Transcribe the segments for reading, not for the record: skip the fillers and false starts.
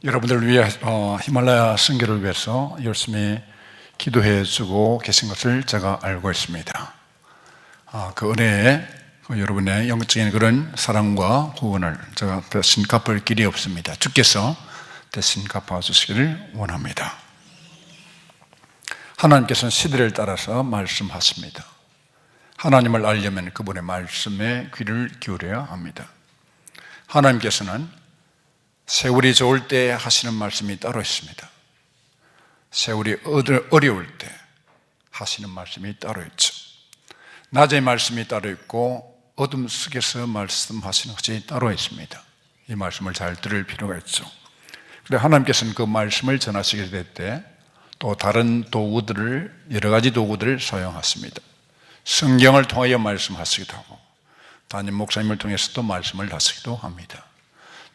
여러분들을 위해 히말라야 선교를 위해서 열심히 기도해 주고 계신 것을 제가 알고 있습니다. 그 은혜에 여러분의 영적인 그런 사랑과 후원을 제가 대신 갚을 길이 없습니다. 주께서 대신 갚아주시기를 원합니다. 하나님께서는 시대를 따라서 말씀하십니다. 하나님을 알려면 그분의 말씀에 귀를 기울여야 합니다. 하나님께서는 세월이 좋을 때 하시는 말씀이 따로 있습니다. 세월이 어려울 때 하시는 말씀이 따로 있죠. 낮의 말씀이 따로 있고 어둠 속에서 말씀하시는 것이 따로 있습니다. 이 말씀을 잘 들을 필요가 있죠. 그런데 하나님께서는 그 말씀을 전하시게 될 때 또 다른 도구들을, 여러 가지 도구들을 사용하십니다. 성경을 통하여 말씀하시기도 하고 담임 목사님을 통해서도 말씀을 하시기도 합니다.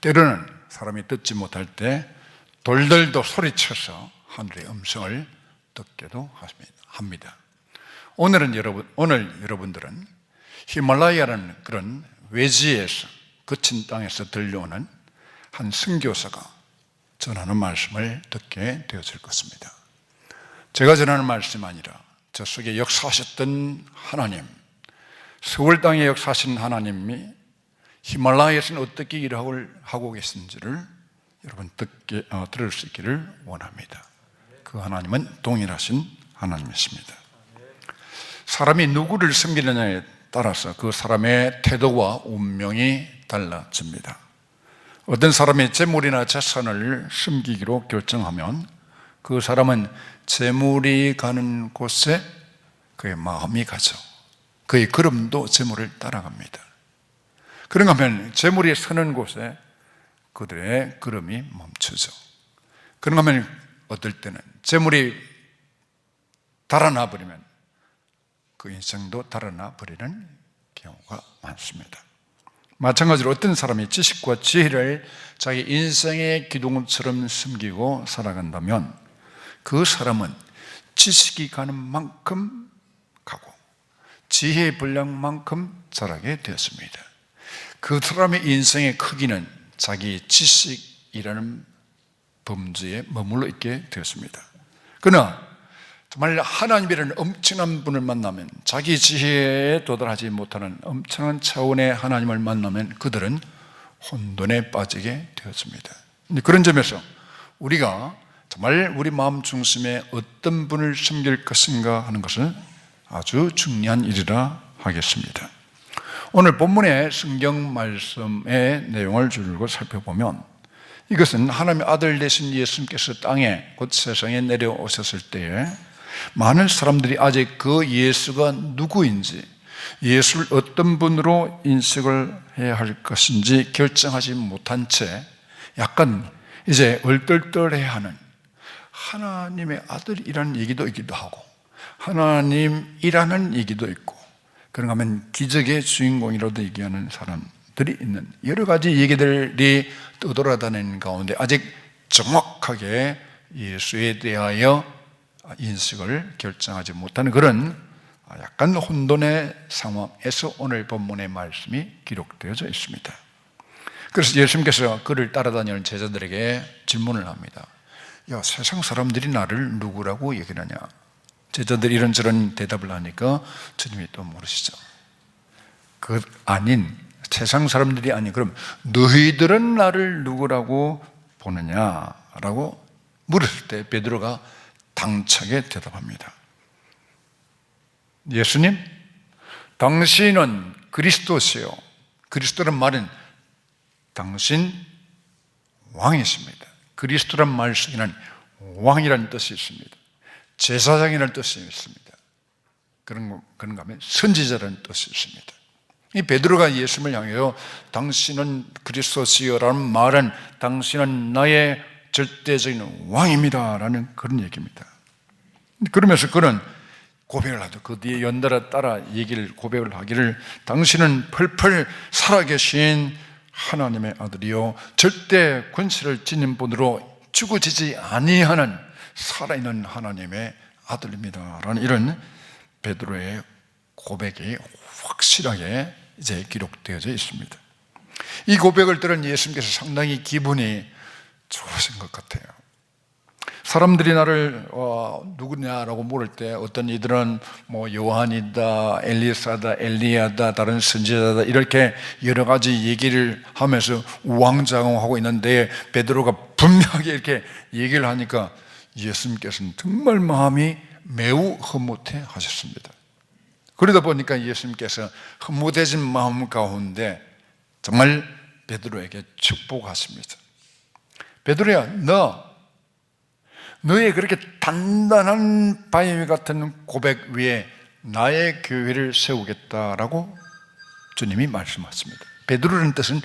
때로는 사람이 듣지 못할 때 돌들도 소리쳐서 하늘의 음성을 듣기도 합니다. 오늘 여러분들은 히말라야라는 그런 외지에서, 거친 땅에서 들려오는 한 선교사가 전하는 말씀을 듣게 되어질 것입니다. 제가 전하는 말씀이 아니라 저 속에 역사하셨던 하나님, 서울 땅에 역사하신 하나님이 히말라야에서는 어떻게 일을 하고 계신지를 여러분 들을 수 있기를 원합니다. 그 하나님은 동일하신 하나님이십니다. 사람이 누구를 섬기느냐에 따라서 그 사람의 태도와 운명이 달라집니다. 어떤 사람이 재물이나 재산을 숨기기로 결정하면 그 사람은 재물이 가는 곳에 그의 마음이 가죠. 그의 걸음도 재물을 따라갑니다. 그런가 하면 재물이 서는 곳에 그들의 걸음이 멈추죠. 그런가 하면 어떨 때는 재물이 달아나 버리면 그 인생도 달아나 버리는 경우가 많습니다. 마찬가지로 어떤 사람이 지식과 지혜를 자기 인생의 기둥처럼 숨기고 살아간다면 그 사람은 지식이 가는 만큼 가고 지혜의 분량만큼 자라게 되었습니다. 그 사람의 인생의 크기는 자기 지식이라는 범주에 머물러 있게 되었습니다. 그러나 정말 하나님이라는 엄청난 분을 만나면, 자기 지혜에 도달하지 못하는 엄청난 차원의 하나님을 만나면 그들은 혼돈에 빠지게 되었습니다. 그런 점에서 우리가 정말 우리 마음 중심에 어떤 분을 섬길 것인가 하는 것은 아주 중요한 일이라 하겠습니다. 오늘 본문의 성경 말씀의 내용을 줄곧 살펴보면 이것은 하나님의 아들 되신 예수님께서 땅에, 곧 세상에 내려오셨을 때에 많은 사람들이 아직 그 예수가 누구인지, 예수를 어떤 분으로 인식을 해야 할 것인지 결정하지 못한 채 약간 이제 얼떨떨해하는, 하나님의 아들이라는 얘기도 있기도 하고 하나님이라는 얘기도 있고, 그런가 하면 기적의 주인공이라도 얘기하는 사람들이 있는 여러 가지 얘기들이 떠돌아다니는 가운데 아직 정확하게 예수에 대하여 인식을 결정하지 못하는 그런 약간 혼돈의 상황에서 오늘 본문의 말씀이 기록되어져 있습니다. 그래서 예수님께서 그를 따라다니는 제자들에게 질문을 합니다. 야, 세상 사람들이 나를 누구라고 얘기하냐? 제자들이 이런저런 대답을 하니까 주님이 또 물으시죠. 그 아닌, 세상 사람들이 아닌, 그럼 너희들은 나를 누구라고 보느냐라고 물었을 때 베드로가 당차게 대답합니다. 예수님, 당신은 그리스도시요. 그리스도란 말은 당신 왕이십니다. 그리스도란 말 속에는 왕이라는 뜻이 있습니다. 제사장이라는 뜻이 있습니다. 그런가 하면 선지자라는 뜻이 있습니다. 이 베드로가 예수님을 향하여 당신은 그리스도시요라는 말은 당신은 나의 절대적인 왕입니다 라는 그런 얘기입니다. 그러면서 그는 고백을 하죠. 그 뒤에 연달아 따라 고백을 하기를, 당신은 펄펄 살아계신 하나님의 아들이요 절대 권세를 지닌 분으로 죽어지지 아니하는 살아있는 하나님의 아들입니다 라는 이런 베드로의 고백이 확실하게 이제 기록되어져 있습니다. 이 고백을 들은 예수님께서 상당히 기분이 좋으신 것 같아요. 사람들이 나를 누구냐라고 물을 때 어떤 이들은 뭐 요한이다, 엘리사다, 엘리야다, 다른 선지자다 이렇게 여러 가지 얘기를 하면서 우왕좌왕하고 있는데 베드로가 분명하게 이렇게 얘기를 하니까 예수님께서는 정말 마음이 매우 흐뭇해 하셨습니다. 그러다 보니까 예수님께서 흐뭇해진 마음 가운데 정말 베드로에게 축복하십니다. 베드로야, 너의 그렇게 단단한 바위 같은 고백 위에 나의 교회를 세우겠다라고 주님이 말씀하십니다. 베드로라는 뜻은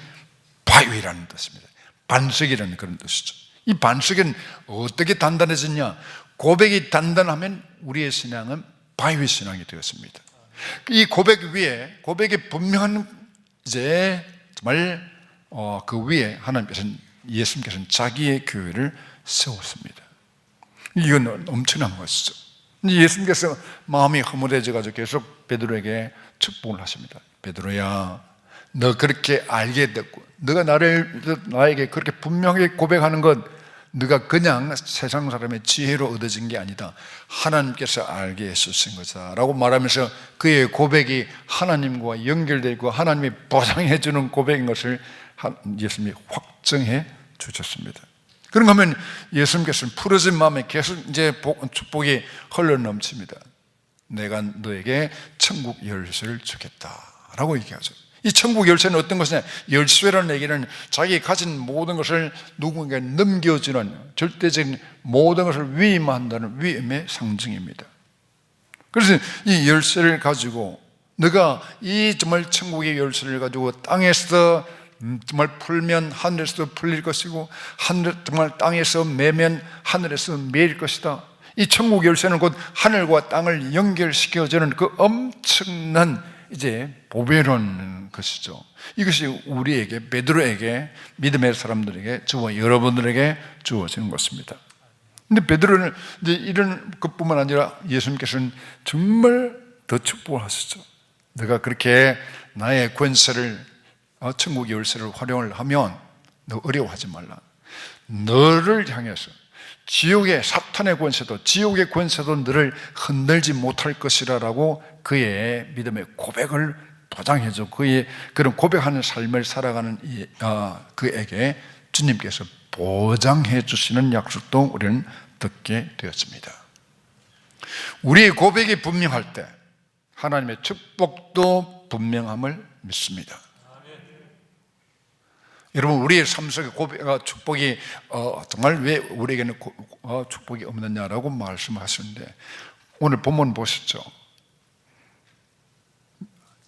바위라는 뜻입니다. 반석이라는 그런 뜻이죠. 이 반석은 어떻게 단단해졌냐? 고백이 단단하면 우리의 신앙은 바위 신앙이 되었습니다. 이 고백 위에, 고백이 분명한 이제 정말 그 위에 예수님께서는 자기의 교회를 세웠습니다. 이건 엄청난 것이죠. 예수님께서 마음이 흐뭇해져가지고 계속 베드로에게 축복을 하십니다. 베드로야, 너 그렇게 알게 됐고, 너가 나에게 그렇게 분명하게 고백하는 것, 너가 그냥 세상 사람의 지혜로 얻어진 게 아니다. 하나님께서 알게 해주신 거다 라고 말하면서 그의 고백이 하나님과 연결되고 하나님이 보장해 주는 고백인 것을 예수님이 확정해 주셨습니다. 그런가 하면 예수님께서는 풀어진 마음에 계속 이제 축복이 흘러 넘칩니다. 내가 너에게 천국 열쇠를 주겠다라고 얘기하죠. 이 천국 열쇠는 어떤 것이냐? 열쇠라는 얘기는 자기 가진 모든 것을 누군가에 넘겨주는 절대적인 모든 것을 위임한다는 위임의 상징입니다. 그래서 이 열쇠를 가지고 너가 이 정말 천국의 열쇠를 가지고 땅에서 정말 풀면 하늘에서 풀릴 것이고 정말 땅에서 매면 하늘에서 매일 것이다. 이 천국 열쇠는 곧 하늘과 땅을 연결시켜주는 그 엄청난 이제 보배라는 것이죠. 이것이 우리에게, 베드로에게, 믿음의 사람들에게, 저와 여러분들에게 주어지는 것입니다. 근데 베드로는 이제 이런 것뿐만 아니라 예수님께서는 정말 더 축복을 하셨죠. 내가 그렇게 나의 권세를, 천국의 열쇠를 활용을 하면 너 어려워하지 말라. 너를 향해서 지옥의 사탄의 권세도, 지옥의 권세도 너를 흔들지 못할 것이라고 그의 믿음의 고백을 보장해줘. 그의 그런 고백하는 삶을 살아가는 그에게 주님께서 보장해 주시는 약속도 우리는 듣게 되었습니다. 우리의 고백이 분명할 때 하나님의 축복도 분명함을 믿습니다. 여러분, 우리의 삶 속에 축복이 정말 왜 우리에게는 축복이 없느냐라고 말씀하시는데 오늘 본문 보시죠.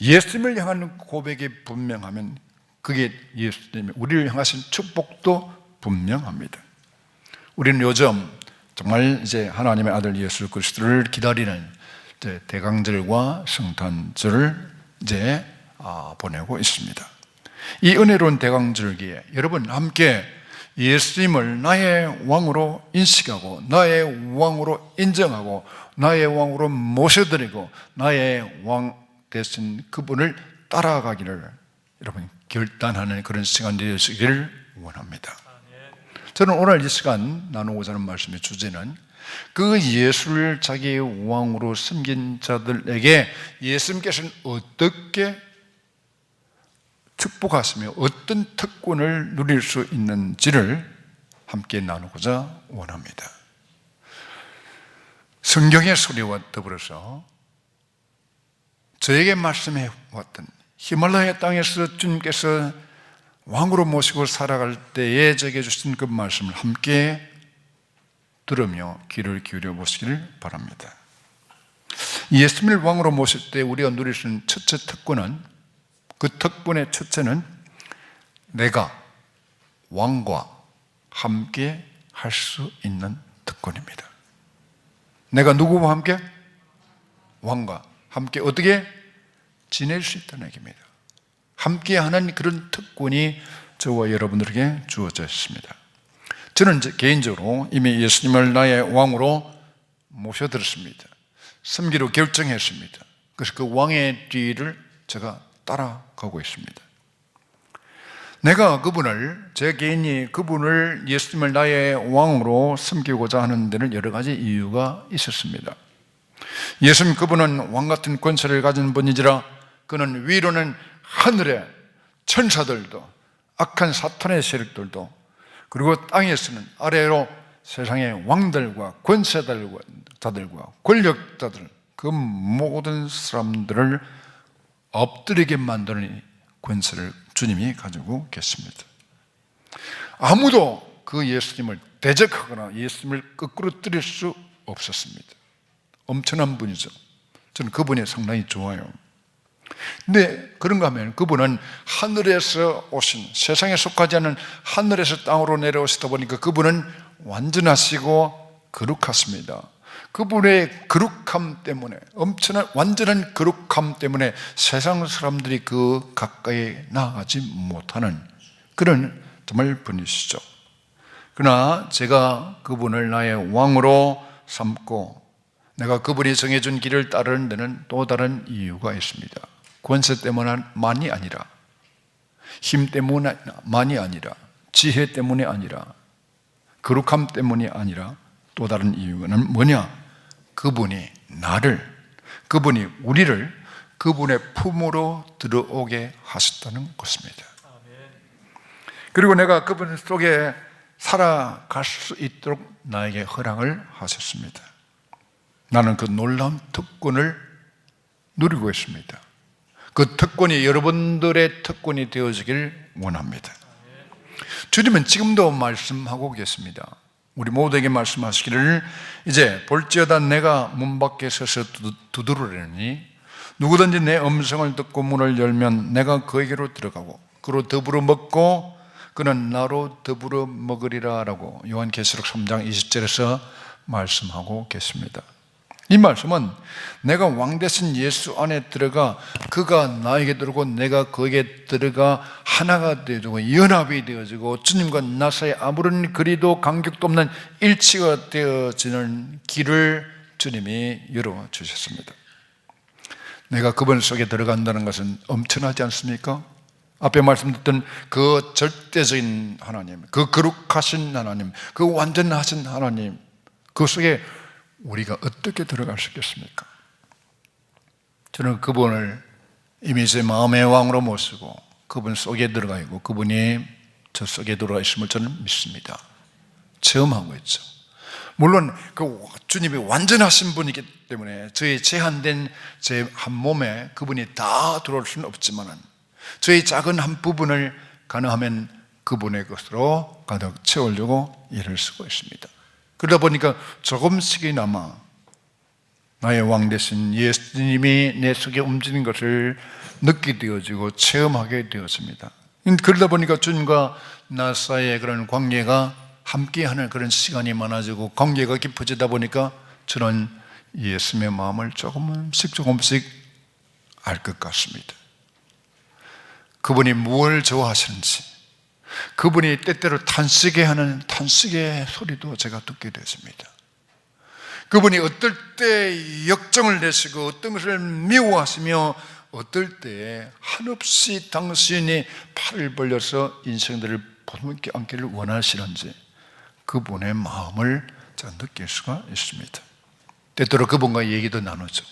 예수님을 향한 고백이 분명하면 그게 예수님이 우리를 향하신 축복도 분명합니다. 우리는 요즘 정말 이제 하나님의 아들 예수 그리스도를 기다리는 대강절과 성탄절을 이제 보내고 있습니다. 이 은혜로운 대강절기에 여러분 함께 예수님을 나의 왕으로 인식하고 나의 왕으로 인정하고 나의 왕으로 모셔드리고 나의 왕 되신 그분을 따라가기를 여러분 결단하는 그런 시간 되시기를 원합니다. 저는 오늘 이 시간 나누고자 하는 말씀의 주제는 그 예수를 자기의 왕으로 섬긴 자들에게 예수님께서는 어떻게 축복하시며 어떤 특권을 누릴 수 있는지를 함께 나누고자 원합니다. 성경의 소리와 더불어서 저에게 말씀해 왔던 히말라야 땅에서 주님께서 왕으로 모시고 살아갈 때에 제게 주신 그 말씀을 함께 들으며 귀를 기울여 보시기를 바랍니다. 예수님을 왕으로 모실 때 우리가 누릴 수 있는 첫째 특권은, 그 특권의 첫째는 내가 왕과 함께 할 수 있는 특권입니다. 내가 누구와 함께? 왕과 함께 어떻게 지낼 수 있다는 얘기입니다. 함께하는 그런 특권이 저와 여러분들에게 주어져 있습니다. 저는 개인적으로 이미 예수님을 나의 왕으로 모셔드렸습니다. 섬기로 결정했습니다. 그래서 그 왕의 뒤를 제가 따라가고 있습니다. 내가 제 개인이 그분을 예수님을 나의 왕으로 섬기고자 하는 데는 여러 가지 이유가 있었습니다. 예수님 그분은 왕같은 권세를 가진 분이지라 그는 위로는 하늘의 천사들도 악한 사탄의 세력들도 그리고 땅에서는 아래로 세상의 왕들과 권세자들과 권력자들 그 모든 사람들을 엎드리게 만드는 권세를 주님이 가지고 계십니다. 아무도 그 예수님을 대적하거나 예수님을 거꾸로 때릴 수 없었습니다. 엄청난 분이죠. 저는 그분이 상당히 좋아요. 근데 그런가 하면 그분은 하늘에서 오신, 세상에 속하지 않은 하늘에서 땅으로 내려오시다 보니까 그분은 완전하시고 거룩하십니다. 그분의 거룩함 때문에, 엄청난 완전한 거룩함 때문에 세상 사람들이 그 가까이 나아가지 못하는 그런 정말 분이시죠. 그러나 제가 그분을 나의 왕으로 삼고 내가 그분이 정해준 길을 따르는 데는 또 다른 이유가 있습니다. 권세 때문만이 아니라, 힘 때문만이 아니라, 지혜 때문이 아니라, 거룩함 때문이 아니라 또 다른 이유는 뭐냐? 그분이 그분이 우리를 그분의 품으로 들어오게 하셨다는 것입니다. 그리고 내가 그분 속에 살아갈 수 있도록 나에게 허락을 하셨습니다. 나는 그 놀라운 특권을 누리고 있습니다. 그 특권이 여러분들의 특권이 되어지길 원합니다. 주님은 지금도 말씀하고 계십니다. 우리 모두에게 말씀하시기를 이제 볼지어다 내가 문 밖에 서서 두드리려니 누구든지 내 음성을 듣고 문을 열면 내가 그에게로 들어가고 그로 더불어 먹고 그는 나로 더불어 먹으리라 라고 요한계시록 3장 20절에서 말씀하고 계십니다. 이 말씀은 내가 왕 대신 예수 안에 들어가 그가 나에게 들어오고 내가 그에게 들어가 하나가 되어지고 연합이 되어지고 주님과 나 사이에 아무런 거리도 간격도 없는 일치가 되어지는 길을 주님이 열어주셨습니다. 내가 그분 속에 들어간다는 것은 엄청나지 않습니까? 앞에 말씀드렸던 그 절대적인 하나님, 그 거룩하신 하나님, 그 완전하신 하나님, 그 속에 우리가 어떻게 들어갈 수 있겠습니까? 저는 그분을 이미 제 마음의 왕으로 모시고 그분 속에 들어가 있고 그분이 저 속에 들어가 있음을 저는 믿습니다. 체험하고 있죠. 물론 그 주님이 완전하신 분이기 때문에 저의 제한된 제 한 몸에 그분이 다 들어올 수는 없지만 저의 작은 한 부분을 가능하면 그분의 것으로 가득 채우려고 일을 쓰고 있습니다. 그러다 보니까 조금씩이나마 나의 왕 대신 예수님이 내 속에 움직이는 것을 느끼게 되어지고 체험하게 되었습니다. 그러다 보니까 주님과 나 사이의 그런 관계가 함께하는 그런 시간이 많아지고 관계가 깊어지다 보니까 저는 예수님의 마음을 조금씩 알 것 같습니다. 그분이 무엇을 좋아하시는지, 그분이 때때로 탄식해 하는 탄식의 소리도 제가 듣게 되었습니다. 그분이 어떨 때 역정을 내시고 어떤 것을 미워하시며 어떨 때 한없이 당신이 팔을 벌려서 인생들을 보듬게 안기를 원하시는지 그분의 마음을 제가 느낄 수가 있습니다. 때때로 그분과 얘기도 나누죠.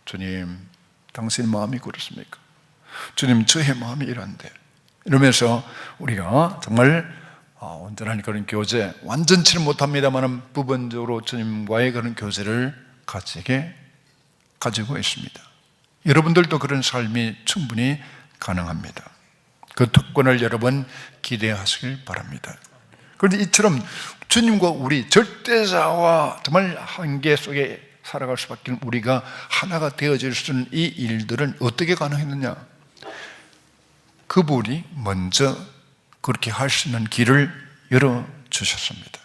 주님, 당신 마음이 그렇습니까? 주님, 저의 마음이 이런데, 이러면서 우리가 정말 온전한 그런 교제, 완전치는 못합니다만 부분적으로 주님과의 그런 교제를 가지고 있습니다. 여러분들도 그런 삶이 충분히 가능합니다. 그 특권을 여러분 기대하시길 바랍니다. 그런데 이처럼 주님과 우리 절대자와 정말 한계 속에 살아갈 수밖에 없는 우리가 하나가 되어질 수 있는 이 일들은 어떻게 가능했느냐? 그분이 먼저 그렇게 할 수 있는 길을 열어주셨습니다.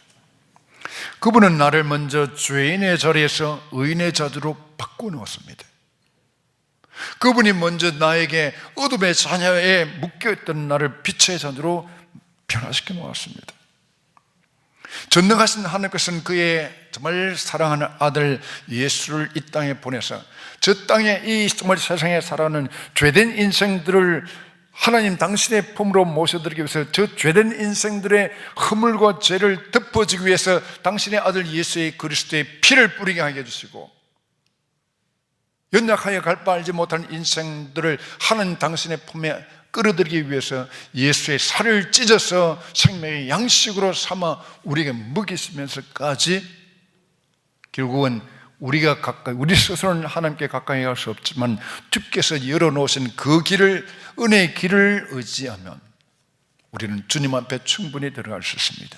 그분은 나를 먼저 죄인의 자리에서 의인의 자리로 바꿔놓았습니다. 그분이 먼저 나에게 어둠의 자녀에 묶여있던 나를 빛의 자녀로 변화시켜 놓았습니다. 전능하신 하나님께서는 그의 정말 사랑하는 아들 예수를 이 땅에 보내서 저 땅에 이 정말 세상에 살아가는 죄된 인생들을 하나님 당신의 품으로 모셔드리기 위해서 저 죄된 인생들의 허물과 죄를 덮어주기 위해서 당신의 아들 예수의 그리스도의 피를 뿌리게 하게 해주시고, 연약하여 갈 바 알지 못한 인생들을 하나님 당신의 품에 끌어들이기 위해서 예수의 살을 찢어서 생명의 양식으로 삼아 우리에게 먹이시면서까지 결국은 우리가 가까이, 우리 스스로는 하나님께 가까이 갈 수 없지만 주께서 열어놓으신 그 길을, 은혜의 길을 의지하면 우리는 주님 앞에 충분히 들어갈 수 있습니다.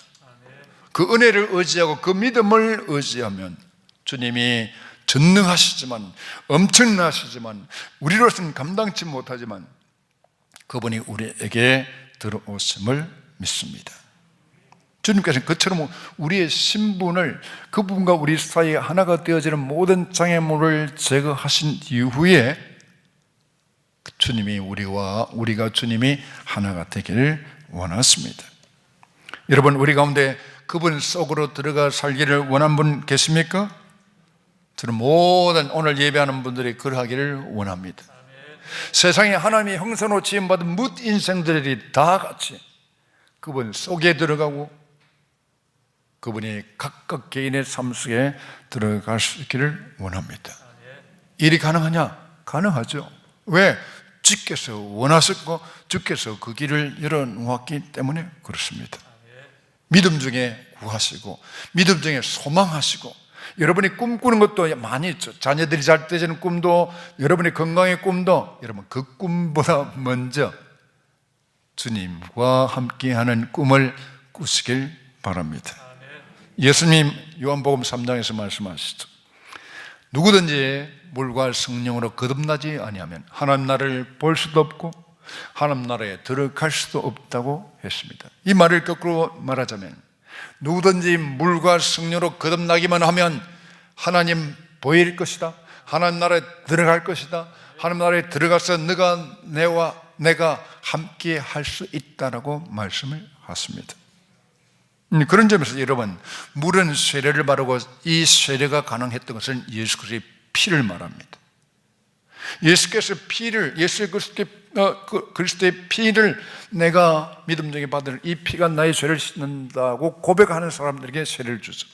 그 은혜를 의지하고 그 믿음을 의지하면 주님이 전능하시지만, 엄청나시지만, 우리로서는 감당치 못하지만 그분이 우리에게 들어오심을 믿습니다. 주님께서는 그처럼 우리의 신분을, 그분과 우리 사이에 하나가 되어지는 모든 장애물을 제거하신 이후에 주님이 우리가 주님이 하나가 되기를 원하십니다. 여러분, 우리 가운데 그분 속으로 들어가 살기를 원하는 분 계십니까? 저는 모든 오늘 예배하는 분들이 그러하기를 원합니다. 세상에 하나님이 형상으로 지음받은 뭇 인생들이 다 같이 그분 속에 들어가고 그분이 각각 개인의 삶 속에 들어갈 수 있기를 원합니다. 일이 가능하냐? 가능하죠. 왜? 주께서 원하셨고 주께서 그 길을 열어놓았기 때문에 그렇습니다. 믿음 중에 구하시고 믿음 중에 소망하시고, 여러분이 꿈꾸는 것도 많이 있죠. 자녀들이 잘 되지는 꿈도, 여러분의 건강의 꿈도, 여러분 그 꿈보다 먼저 주님과 함께하는 꿈을 꾸시길 바랍니다. 예수님 요한복음 3장에서 말씀하시죠. 누구든지 물과 성령으로 거듭나지 아니하면 하나님 나라를 볼 수도 없고 하나님 나라에 들어갈 수도 없다고 했습니다. 이 말을 거꾸로 말하자면, 누구든지 물과 성령으로 거듭나기만 하면 하나님 보일 것이다, 하나님 나라에 들어갈 것이다, 하나님 나라에 들어가서 내가 함께 할 수 있다라고 말씀을 하십니다. 그런 점에서 여러분, 물은 세례를 바르고 이 세례가 가능했던 것은 예수 그리스도의 피를 말합니다. 예수께서 예수 그리스도의 피를 내가 믿음 중에 받을 이 피가 나의 죄를 씻는다고 고백하는 사람들에게 세례를 주죠.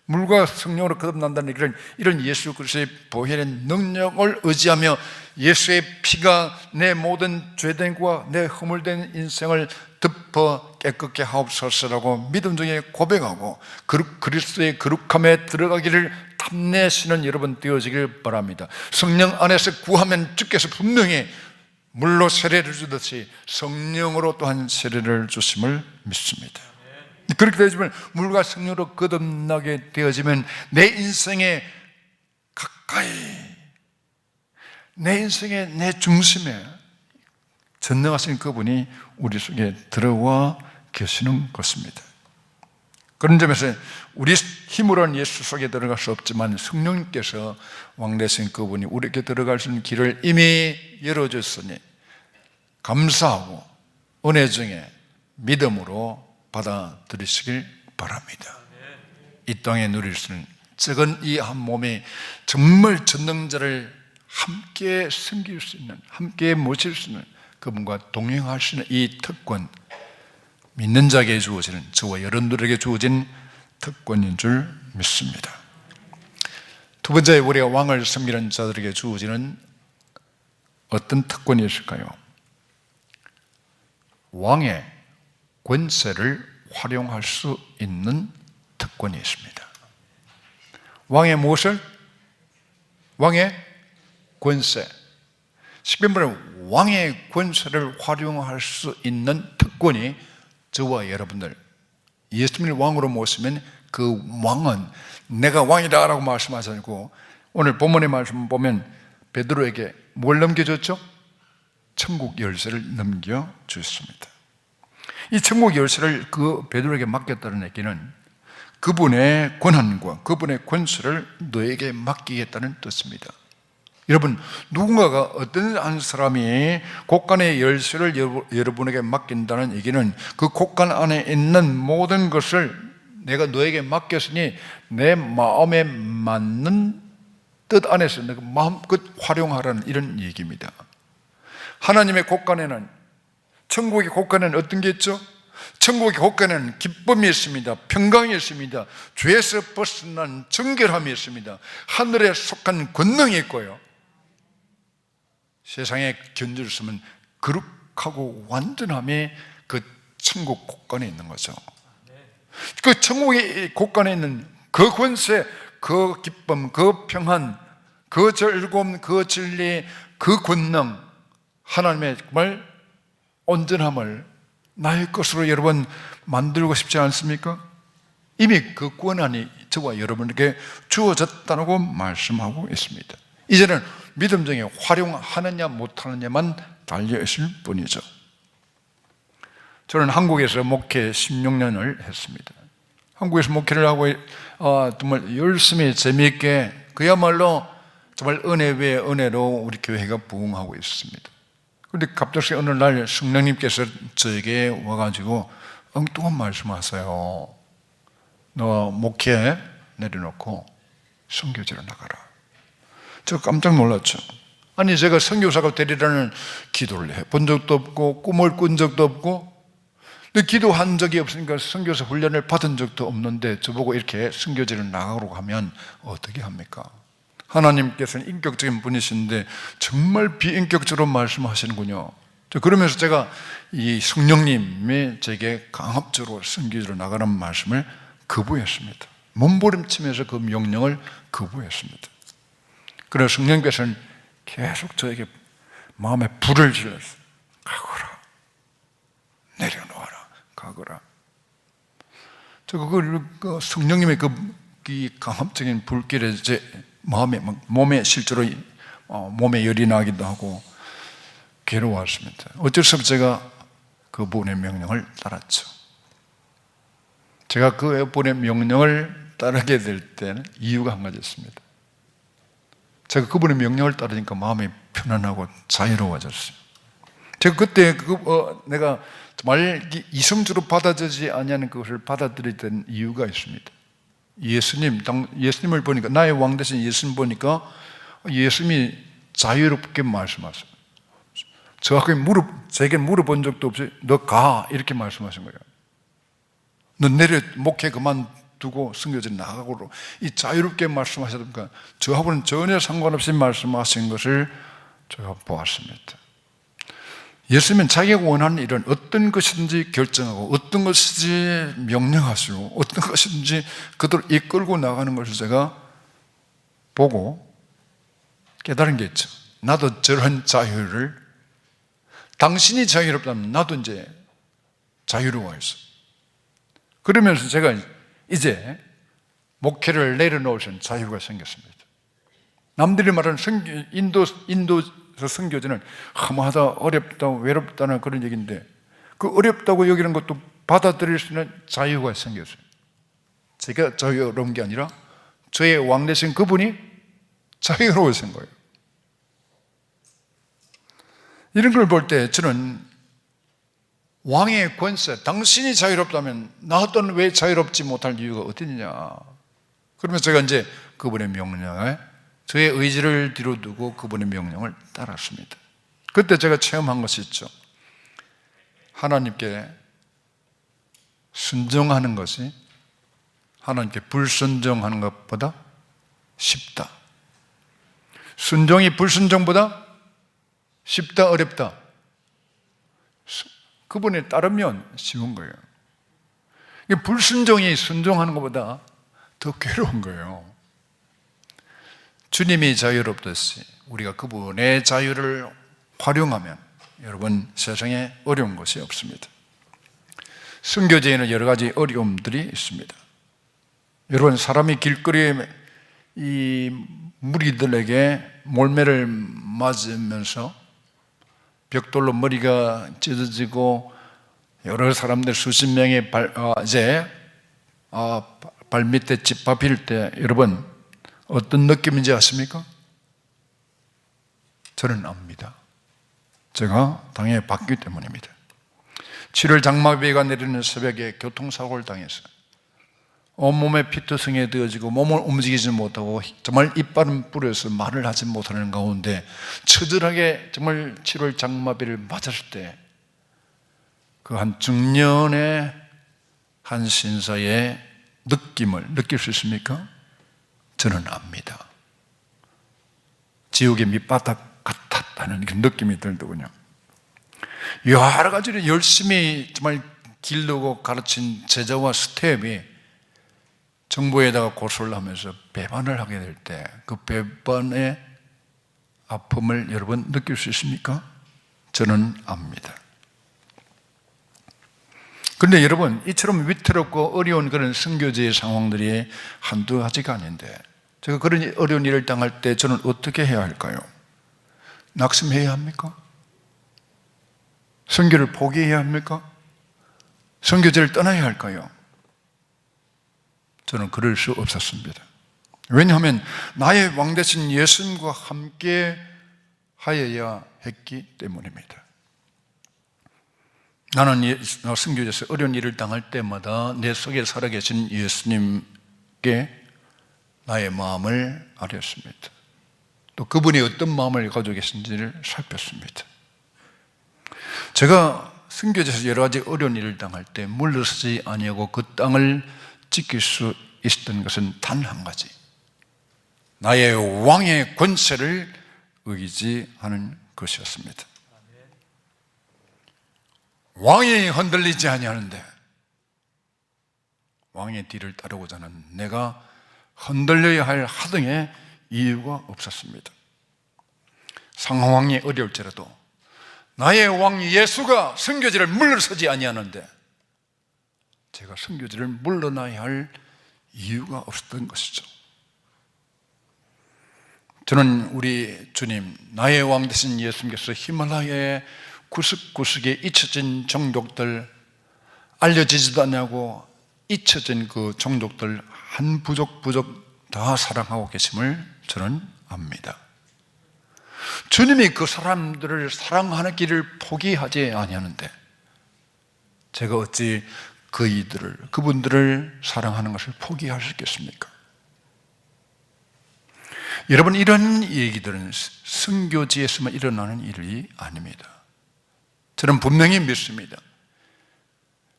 물과 성령으로 거듭난다는 얘기는 이런 예수 그리스도의 보혈의 능력을 의지하며 예수의 피가 내 모든 죄된 것과 내 허물된 인생을 덮어 깨끗게 하옵소서라고 믿음 중에 고백하고 그리스도의 거룩함에 들어가기를 탐내시는 여러분 되어지길 바랍니다. 성령 안에서 구하면 주께서 분명히 물로 세례를 주듯이 성령으로 또한 세례를 주심을 믿습니다. 그렇게 되어지면, 물과 성령으로 거듭나게 되어지면 내 인생에 가까이, 내 인생의 내 중심에 전능하신 그분이 우리 속에 들어와 계시는 것입니다. 그런 점에서 우리 힘으로는 예수 속에 들어갈 수 없지만 성령님께서 왕 되신 그분이 우리에게 들어갈 수 있는 길을 이미 열어줬으니 감사하고 은혜 중에 믿음으로 받아들이시길 바랍니다. 이 땅에 누릴 수 있는 적은 이 한 몸이 정말 전능자를 함께 섬길 수 있는, 함께 모실 수 있는, 그분과 동행할 수 있는 이 특권, 믿는 자에게 주어지는, 저와 여러분들에게 주어진 특권인 줄 믿습니다. 두 번째, 우리가 왕을 섬기는 자들에게 주어지는 어떤 특권이 있을까요? 왕의 권세를 활용할 수 있는 특권이 있습니다. 왕의 무엇을? 왕의 권세. 쉽게 말하면 왕의 권세를 활용할 수 있는 특권이 저와 여러분들, 예수님을 왕으로 모시면 그 왕은 내가 왕이다 라고 말씀하시고, 오늘 본문의 말씀 보면 베드로에게 뭘 넘겨줬죠? 천국 열쇠를 넘겨주셨습니다. 이 천국 열쇠를 그 베드로에게 맡겼다는 얘기는 그분의 권한과 그분의 권세를 너에게 맡기겠다는 뜻입니다. 여러분, 누군가가 어떤 한 사람이 곳간의 열쇠를 여러분에게 맡긴다는 얘기는 그 곳간 안에 있는 모든 것을 내가 너에게 맡겼으니 내 마음에 맞는 뜻 안에서 내가 마음껏 활용하라는 이런 얘기입니다. 하나님의 곳간에는 천국의 곳간에는 어떤 게 있죠? 천국의 곳간에는 기쁨이 있습니다. 평강이 있습니다. 죄에서 벗어난 정결함이 있습니다. 하늘에 속한 권능이 있고요. 세상에 견줄 수 없는 거룩하고 완전함이 그 천국 곳간에 있는 거죠. 그 천국의 곳간에 있는 그 권세, 그 기쁨, 그 평안, 그 즐거움, 그 진리, 그 권능, 하나님의 정말 온전함을 나의 것으로 여러분 만들고 싶지 않습니까? 이미 그 권한이 저와 여러분에게 주어졌다고 말씀하고 있습니다. 이제는 믿음 중에 활용하느냐 못하느냐만 달려있을 뿐이죠. 저는 한국에서 목회 16년을 했습니다. 한국에서 목회를 하고 정말 열심히 재미있게 그야말로 정말 은혜 외에 은혜로 우리 교회가 부흥하고 있습니다. 그런데 갑자기 어느 날 성령님께서 저에게 와가지고 엉뚱한 말씀하세요. 너 목회 내려놓고 선교지로 나가라. 저 깜짝 놀랐죠. 아니 제가 선교사가 되리라는 기도를 해본 적도 없고 꿈을 꾼 적도 없고 근데 기도한 적이 없으니까 선교사 훈련을 받은 적도 없는데 저보고 이렇게 선교지를 나가라고 하면 어떻게 합니까? 하나님께서는 인격적인 분이신데 정말 비인격적으로 말씀하시는군요. 그러면서 제가 이 성령님이 제게 강압적으로 선교지로 나가라는 말씀을 거부했습니다. 몸부림치면서 그 명령을 거부했습니다. 그래서 성령께서는 계속 저에게 마음에 불을 질렀어요. 가거라, 내려놓아라, 가거라. 그 성령님의 이 강압적인 불길에 제 몸에 실제로 몸에 열이 나기도 하고 괴로웠습니다. 어쩔 수 없이 제가 그분의 명령을 따랐죠. 제가 그분의 명령을 따르게 될 때는 이유가 한 가지 있습니다. 제가 그분의 명령을 따르니까 마음이 편안하고 자유로워졌어요. 제가 그때 내가 정말 이성적으로 받아들이지 아니하는 그것을 받아들이던 이유가 있습니다. 예수님을 보니까, 나의 왕 대신 예수님 보니까 예수님이 자유롭게 말씀하세요. 제게 물어본 적도 없이 너 가 이렇게 말씀하신 거예요. 너 내려 목회 그만두고 선교지 나가고 이 자유롭게 말씀하셨으니까 저하고는 전혀 상관없이 말씀하신 것을 제가 보았습니다. 예수님은 자기가 원하는 일은 어떤 것이든지 결정하고 어떤 것이든지 명령하시고 어떤 것이든지 그들을 이끌고 나가는 것을 제가 보고 깨달은 게 있죠. 나도 저런 자유를, 당신이 자유롭다면 나도 이제 자유로워했어. 그러면서 제가 이제 목회를 내려놓으신 자유가 생겼습니다. 남들이 말하는 인도에서 선교지는 험하다, 어렵다, 외롭다는 그런 얘기인데 그 어렵다고 여기는 것도 받아들일 수 있는 자유가 생겼어요. 제가 자유로운 게 아니라 저의 왕 되신 그분이 자유로우신 거예요. 이런 걸 볼 때 저는 왕의 권세, 당신이 자유롭다면 나 어떤 왜 자유롭지 못할 이유가 어디냐. 그러면서 제가 이제 그분의 명령에 저의 의지를 뒤로 두고 그분의 명령을 따랐습니다. 그때 제가 체험한 것이 있죠. 하나님께 순종하는 것이 하나님께 불순종하는 것보다 쉽다. 순종이 불순종보다 쉽다, 어렵다. 그분에 따르면 쉬운 거예요. 불순종이 순종하는 것보다 더 괴로운 거예요. 주님이 자유롭듯이 우리가 그분의 자유를 활용하면 여러분 세상에 어려운 것이 없습니다. 선교제에는 여러 가지 어려움들이 있습니다. 여러분 사람이 길거리에 이 무리들에게 몰매를 맞으면서 벽돌로 머리가 찢어지고 여러 사람들 수십 명의 발밑에 짓밟힐 때 여러분 어떤 느낌인지 아십니까? 저는 압니다. 제가 당해봤기 때문입니다. 7월 장마비가 내리는 새벽에 교통사고를 당했어요. 온몸에 피투성이에 되어지고 몸을 움직이지 못하고 정말 이빨은 뿌려서 말을 하지 못하는 가운데 처절하게 정말 7월 장마비를 맞았을 때 그 한 중년의 한 신사의 느낌을 느낄 수 있습니까? 저는 압니다. 지옥의 밑바닥 같았다는 느낌이 들더군요. 여러 가지로 열심히 정말 기르고 가르친 제자와 스텝이 정부에다가 고소를 하면서 배반을 하게 될 때 그 배반의 아픔을 여러분 느낄 수 있습니까? 저는 압니다. 그런데 여러분, 이처럼 위태롭고 어려운 그런 선교제의 상황들이 한두 가지가 아닌데, 제가 그런 어려운 일을 당할 때 저는 어떻게 해야 할까요? 낙심해야 합니까? 선교를 포기해야 합니까? 선교제를 떠나야 할까요? 저는 그럴 수 없었습니다. 왜냐하면 나의 왕 되신 예수님과 함께 하여야 했기 때문입니다. 나는 선교제에서 어려운 일을 당할 때마다 내 속에 살아계신 예수님께 나의 마음을 아뢰었습니다. 또 그분이 어떤 마음을 가지고 계신지를 살폈습니다. 제가 선교제에서 여러 가지 어려운 일을 당할 때 물러서지 아니하고 그 땅을 지킬 수 있었던 것은 단 한 가지, 나의 왕의 권세를 의지하는 것이었습니다. 왕이 흔들리지 아니하는데 왕의 뒤를 따르고자 하는 내가 흔들려야 할 하등의 이유가 없었습니다. 상황이 어려울지라도 나의 왕 예수가 선교지를 물러서지 아니하는데 제가 선교지를 물러나야 할 이유가 없었던 것이죠. 저는 우리 주님, 나의 왕 되신 예수님께서 히말라야의 구석구석에 잊혀진 종족들, 알려지지도 않냐고 잊혀진 그 종족들 한 부족 다 사랑하고 계심을 저는 압니다. 주님이 그 사람들을 사랑하는 길을 포기하지 아니하는데 제가 어찌 그분들을 사랑하는 것을 포기할 수 있겠습니까? 여러분, 이런 얘기들은 선교지에서만 일어나는 일이 아닙니다. 저는 분명히 믿습니다.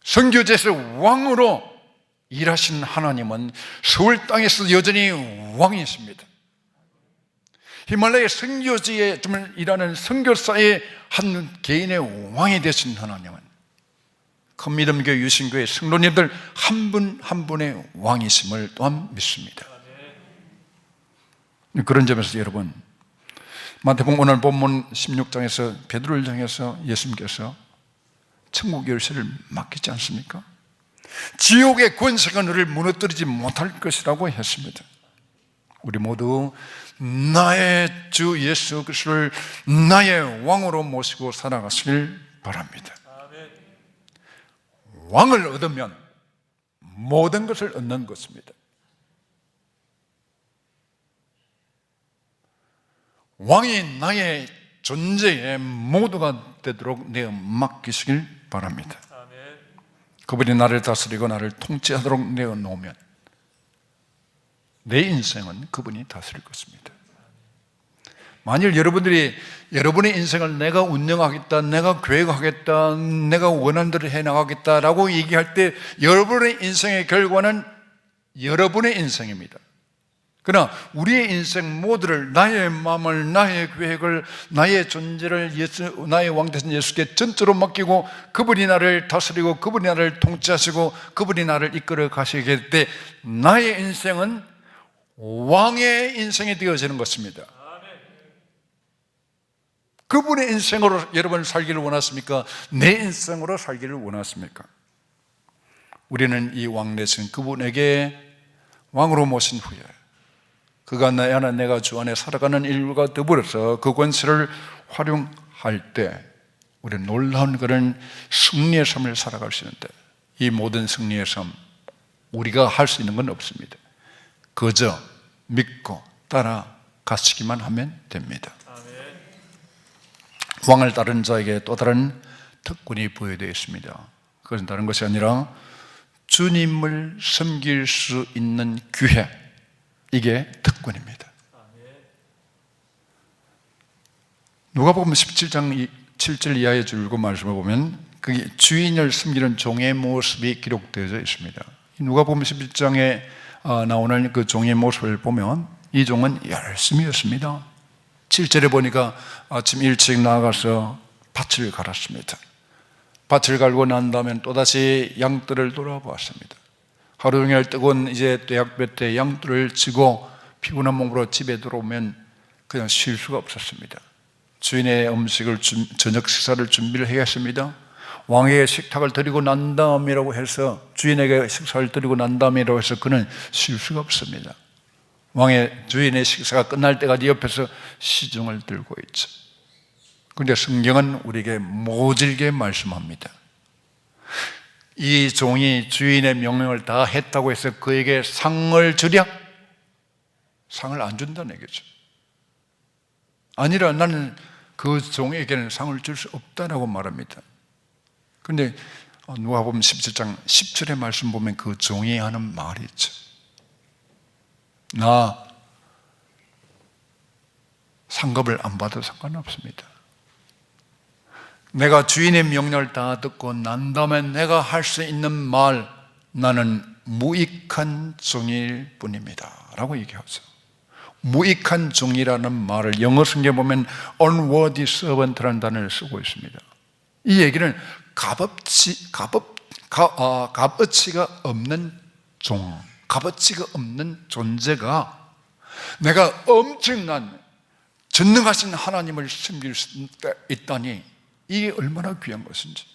선교지에서 왕으로 일하시는 하나님은 서울 땅에서 여전히 왕이십니다. 히말라야 선교지에 일하는 선교사의 한 개인의 왕이 되신 하나님은 큰 믿음교회 유신교회 성도님들 한 분 한 분의 왕이심을 또한 믿습니다. 그런 점에서 여러분, 마태복음 오늘 본문 16장에서 베드로를 향해서 예수님께서 천국 열쇠를 맡기지 않습니까? 지옥의 권세가 너를 무너뜨리지 못할 것이라고 했습니다. 우리 모두 나의 주 예수 그리스도를 나의 왕으로 모시고 살아가시길 바랍니다. 왕을 얻으면 모든 것을 얻는 것입니다. 왕이 나의 존재의 모두가 되도록 내어 맡기시길 바랍니다. 그분이 나를 다스리고 나를 통치하도록 내어 놓으면 내 인생은 그분이 다스릴 것입니다. 만일 여러분들이 여러분의 인생을 내가 운영하겠다, 내가 계획하겠다, 내가 원하는 대로 해나가겠다라고 얘기할 때 여러분의 인생의 결과는 여러분의 인생입니다. 그러나 우리의 인생 모두를, 나의 마음을, 나의 계획을, 나의 존재를 나의 왕 되신 예수께 전적으로 맡기고 그분이 나를 다스리고 그분이 나를 통치하시고 그분이 나를 이끌어 가시게 될 때 나의 인생은 왕의 인생이 되어지는 것입니다. 그분의 인생으로 여러분 살기를 원하십니까? 내 인생으로 살기를 원하십니까? 우리는 이 왕 되신 그분에게 왕으로 모신 후에 그가 나 안에 내가 주 안에 살아가는 일과 더불어서 그 권세를 활용할 때 우리는 놀라운 그런 승리의 삶을 살아갈 수 있는데 이 모든 승리의 삶 우리가 할 수 있는 건 없습니다. 그저 믿고 따라가시기만 하면 됩니다. 왕을 따르는 자에게 또 다른 특권이 부여되어 있습니다. 그것은 다른 것이 아니라 주님을 섬길 수 있는 기회, 이게 특권입니다. 누가복음 17장 7절 이하의 줄고 말씀을 보면 그게 주인을 섬기는 종의 모습이 기록되어져 있습니다. 누가복음 11장에 나오는 그 종의 모습을 보면 이 종은 열심히였습니다. 7절에 보니까 아침 일찍 나가서 밭을 갈았습니다. 밭을 갈고 난 다음에 또다시 양뜰을 돌아보았습니다. 하루 종일 뜨거운 이제 떼약볕에 양뜰을 지고 피곤한 몸으로 집에 들어오면 그냥 쉴 수가 없었습니다. 주인의 음식을 저녁 식사를 준비를 해야했습니다. 왕에게 식탁을 드리고 난 다음이라고 해서 주인에게 식사를 드리고 난 다음이라고 해서 그는 쉴 수가 없습니다. 왕의 주인의 식사가 끝날 때까지 옆에서 시중을 들고 있죠. 그런데 성경은 우리에게 모질게 말씀합니다. 이 종이 주인의 명령을 다 했다고 해서 그에게 상을 주랴? 상을 안 준다는 얘기죠. 아니라 나는 그 종에게는 상을 줄 수 없다라고 말합니다. 그런데 누가복음 17장 10절의 말씀 보면 그 종이 하는 말이 있죠. 나 상급을 안 받아도 상관없습니다. 내가 주인의 명령을 다 듣고 난 다음에 내가 할 수 있는 말, 나는 무익한 종일 뿐입니다 라고 얘기하죠. 무익한 종이라는 말을 영어 성경에 보면 unworthy servant라는 단어를 쓰고 있습니다. 이 얘기는 값어치가 없는 종, 값어치가 없는 존재가 내가 엄청난 전능하신 하나님을 섬길 수 있다니 이게 얼마나 귀한 것인지.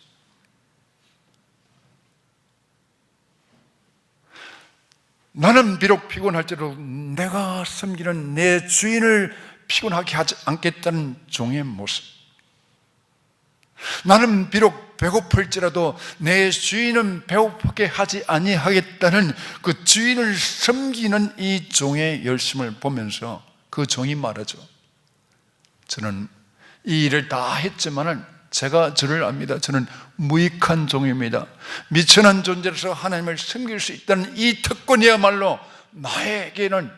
나는 비록 피곤할지라도 내가 섬기는 내 주인을 피곤하게 하지 않겠다는 종의 모습. 나는 비록 배고플지라도 내 주인은 배고프게 하지 아니하겠다는 그 주인을 섬기는 이 종의 열심을 보면서 그 종이 말하죠. 저는 이 일을 다 했지만은 제가 저를 압니다. 저는 무익한 종입니다. 미천한 존재로서 하나님을 섬길 수 있다는 이 특권이야말로 나에게는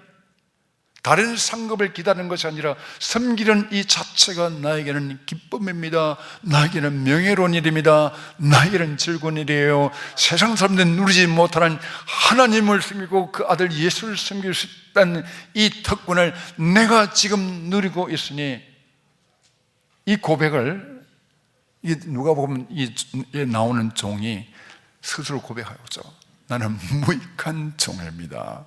다른 상급을 기다리는 것이 아니라 섬기는 이 자체가 나에게는 기쁨입니다. 나에게는 명예로운 일입니다. 나에게는 즐거운 일이에요. 세상 사람들은 누리지 못하는 하나님을 섬기고 그 아들 예수를 섬길 수 있다는 이 특권을 내가 지금 누리고 있으니 이 고백을 누가 보면 이 나오는 종이 스스로 고백하죠. 나는 무익한 종입니다.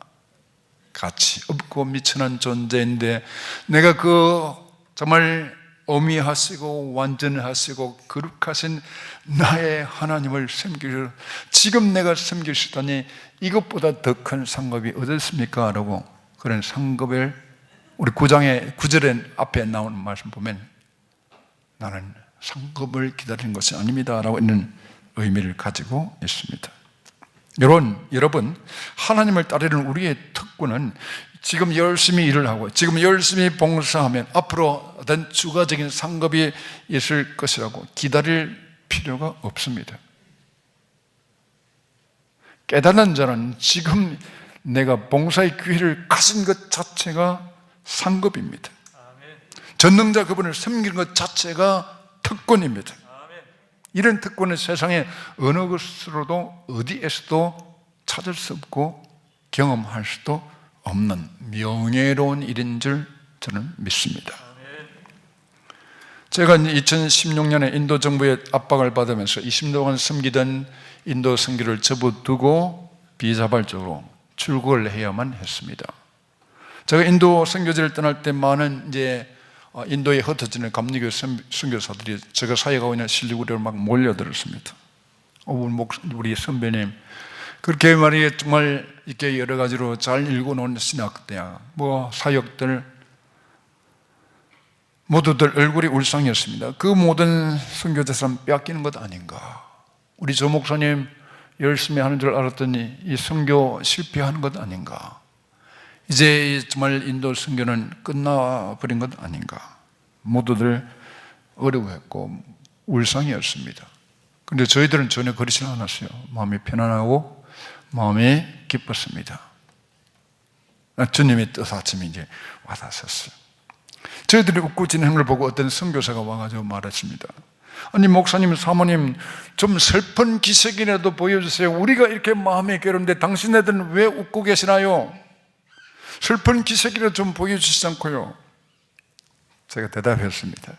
가치 없고 미천한 존재인데 내가 그 정말 어미하시고 완전하시고 거룩하신 나의 하나님을 섬기려 지금 내가 섬길 수 있다니 이것보다 더 큰 상급이 어딨습니까? 라고 그런 상급을 우리 9절의 앞에 나오는 말씀 보면 나는 상급을 기다리는 것이 아닙니다 라고 있는 의미를 가지고 있습니다. 여러분 하나님을 따르는 우리의 특권은 지금 열심히 일을 하고 지금 열심히 봉사하면 앞으로 어떤 추가적인 상급이 있을 것이라고 기다릴 필요가 없습니다. 깨닫는 자는 지금 내가 봉사의 기회를 가진 것 자체가 상급입니다. 전능자 그분을 섬기는 것 자체가 특권입니다. 이런 특권은 세상에 어느 것으로도 어디에서도 찾을 수 없고 경험할 수도 없는 명예로운 일인 줄 저는 믿습니다. 제가 2016년에 인도 정부의 압박을 받으면서 20년 동안 섬기던 인도 선교를 접어두고 비자발적으로 출국을 해야만 했습니다. 제가 인도 선교지를 떠날 때 많은 인도에 흩어지는 감리교 선교사들이 제가 사역하고 있는 실리구리로 막 몰려들었습니다. 우리 선배님 그렇게 말이에요. 정말 이렇게 여러 가지로 잘 읽어놓은 신학대학 사역들 모두들 얼굴이 울상이었습니다. 그 모든 선교사는 빼앗기는 것 아닌가. 우리 조 목사님 열심히 하는 줄 알았더니 이 선교 실패하는 것 아닌가. 이제 정말 인도 선교는 끝나버린 것 아닌가. 모두들 어려워했고 울상이었습니다. 그런데 저희들은 전혀 그러지 않았어요. 마음이 편안하고 마음이 기뻤습니다. 주님의 뜻 아침에 이제 와닿았어요. 저희들이 웃고 지내는 걸 보고 어떤 선교사가 와가지고 말했습니다. 아니 목사님, 사모님, 좀 슬픈 기색이라도 보여주세요. 우리가 이렇게 마음이 괴로운데 당신네들은 왜 웃고 계시나요? 슬픈 기색이라도 좀 보여주시지 않고요. 제가 대답했습니다.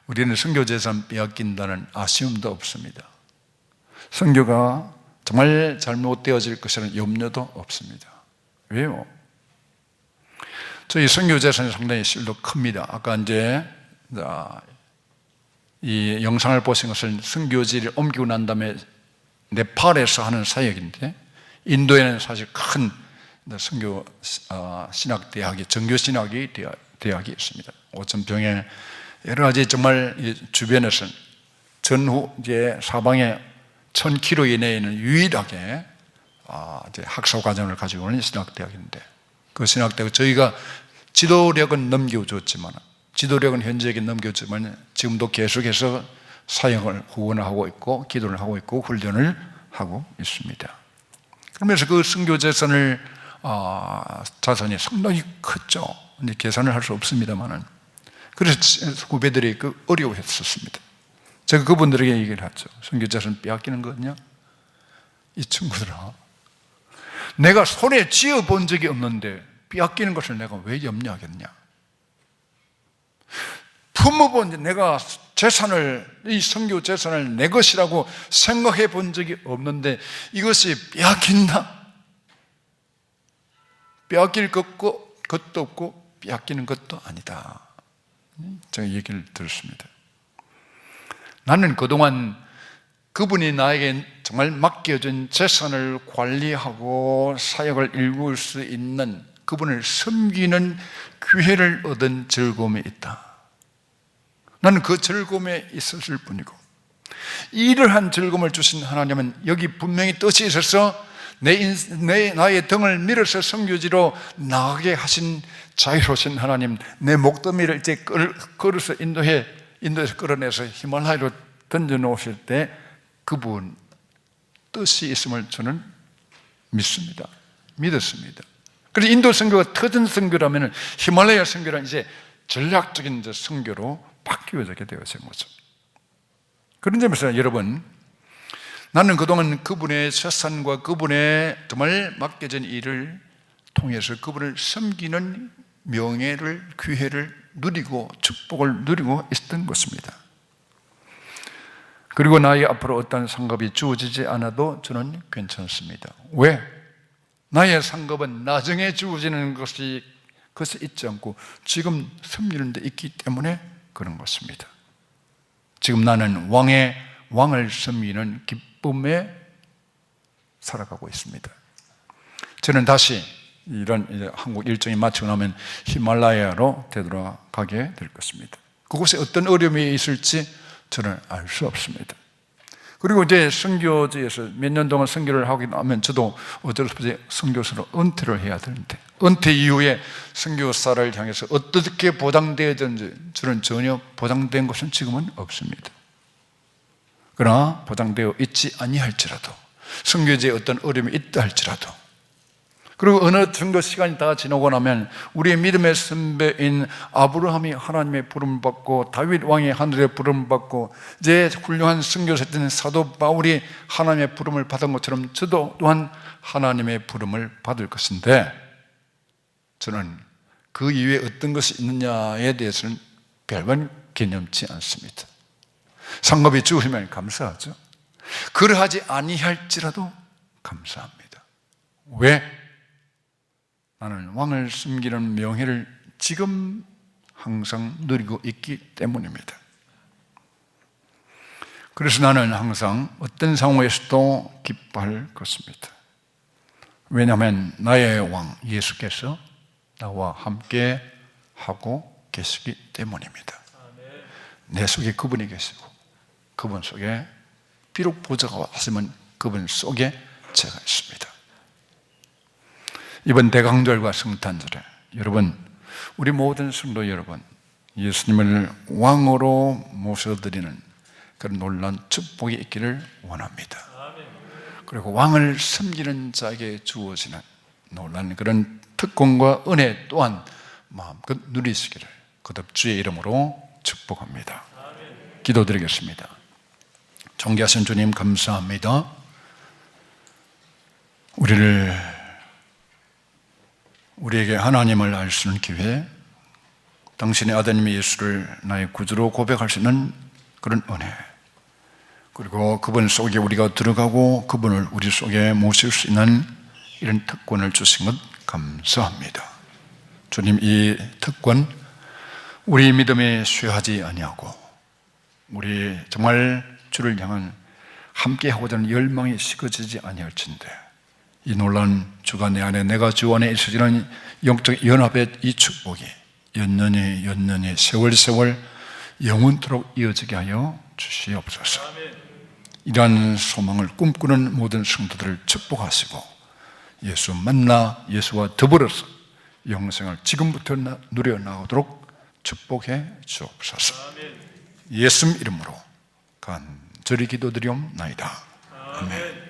우리는 선교 재산 빼앗긴다는 아쉬움도 없습니다. 선교가 정말 잘못되어질 것이라는 염려도 없습니다. 왜요? 저희 선교 재산이 상당히 실도 큽니다. 아까 이제 이 영상을 보신 것은 선교지를 옮기고 난 다음에 네팔에서 하는 사역인데, 인도에는 사실 큰 선교 신학대학이, 정교신학이 대학이 있습니다. 5,000평에 여러 가지 정말 주변에서는 전후 이제 사방에 1,000km 이내에 있는 유일하게 이제 학사 과정을 가지고 있는 신학대학인데, 그 신학대학 저희가 지도력은 넘겨줬지만, 지도력은 현지에게 넘겨줬지만 지금도 계속해서 사역을 후원하고 있고 기도를 하고 있고 훈련을 하고 있습니다. 그러면서 그 선교 재산을 자산이 상당히 컸죠. 근데 계산을 할 수 없습니다만은, 그래서 후배들이 어려워했었습니다. 제가 그분들에게 얘기를 하죠. 선교 재산 빼앗기는 거냐? 이 친구들아, 내가 손에 쥐어 본 적이 없는데 빼앗기는 것을 내가 왜 염려하겠냐? 품어본 내가 재산을, 이 선교 재산을 내 것이라고 생각해 본 적이 없는데 이것이 빼앗긴다? 빼앗길 것도 없고 빼앗기는 것도 아니다. 제가 얘기를 들었습니다. 나는 그동안 그분이 나에게 정말 맡겨준 재산을 관리하고 사역을 일구을 수 있는, 그분을 섬기는 기회를 얻은 즐거움이 있다. 나는 그 즐거움에 있었을 뿐이고, 이러한 즐거움을 주신 하나님은 여기 분명히 뜻이 있어서 나의 등을 밀어서 선교지로 나가게 하신 자유로우신 하나님, 내 목더미를 이제 걸어서 인도에서 끌어내서 히말라야로 던져놓으실 때 그분 뜻이 있음을 저는 믿습니다. 믿었습니다. 그래서 인도 선교가 터진 선교라면 히말라야 선교는 이제 전략적인 선교로 바뀌어지게 되어진 거죠. 그런 점에서 여러분, 나는 그동안 그분의 재산과 그분의 정말 맡겨진 일을 통해서 그분을 섬기는 명예를, 기회를 누리고 축복을 누리고 있었던 것입니다. 그리고 나의 앞으로 어떤 상급이 주어지지 않아도 저는 괜찮습니다. 왜? 나의 상급은 나중에 주어지는 것이 있지 않고 지금 섬기는 데 있기 때문에 그런 것입니다. 지금 나는 왕을 섬기는 기쁨에 살아가고 있습니다. 저는 다시 이런 이제 한국 일정이 마치고 나면 히말라야로 되돌아가게 될 것입니다. 그곳에 어떤 어려움이 있을지 저는 알 수 없습니다. 그리고 이제 선교지에서 몇 년 동안 선교를 하고 나면 저도 어쩔 수 없이 선교사로 은퇴를 해야 되는데, 은퇴 이후에 선교사를 향해서 어떻게 보장되어야 되는지 저는 전혀 보장된 것은 지금은 없습니다. 그러나 보장되어 있지 아니할지라도, 선교지에 어떤 어려움이 있다 할지라도, 그리고 어느 정도 시간이 다 지나고 나면 우리의 믿음의 선배인 아브라함이 하나님의 부름을 받고 다윗 왕이 하늘의 부름을 받고 이제 훌륭한 선교사였던 사도 바울이 하나님의 부름을 받은 것처럼 저도 또한 하나님의 부름을 받을 것인데, 저는 그 이외에 어떤 것이 있느냐에 대해서는 별반 개념치 않습니다. 상급이 주어지면 감사하죠. 그러하지 아니할지라도 감사합니다. 왜? 나는 왕을 섬기는 명예를 지금 항상 누리고 있기 때문입니다. 그래서 나는 항상 어떤 상황에서도 기뻐할 것입니다. 왜냐하면 나의 왕 예수께서 나와 함께 하고 계시기 때문입니다. 내 속에 그분이 계시고, 그분 속에 비록 보좌가 왔으면 그분 속에 제가 있습니다. 이번 대강절과 성탄절에 여러분, 우리 모든 성도 여러분, 예수님을 왕으로 모셔드리는 그런 놀라운 축복이 있기를 원합니다. 그리고 왕을 섬기는 자에게 주어지는 놀라운 그런 특권과 은혜 또한 마음껏 누리시기를 거듭 주의 이름으로 축복합니다. 기도드리겠습니다. 존귀하신 주님, 감사합니다. 우리에게 하나님을 알 수 있는 기회, 당신의 아드님 예수를 나의 구주로 고백할 수 있는 그런 은혜, 그리고 그분 속에 우리가 들어가고 그분을 우리 속에 모실 수 있는 이런 특권을 주신 것 감사합니다. 주님, 이 특권 우리 믿음에 쇠하지 아니하고 우리 정말 주를 향한 함께하고자 하는 열망이 식어지지 아니할진대 이 놀라운 주가 내 안에, 내가 주 안에 있어지는 영적 연합의 이 축복이 연년이 세월 영원토록 이어지게 하여 주시옵소서. 이러한 소망을 꿈꾸는 모든 성도들을 축복하시고 예수 만나 예수와 더불어서 영생을 지금부터 누려 나오도록 축복해 주옵소서. 예수 이름으로 간절히 기도드리옵나이다. 아멘.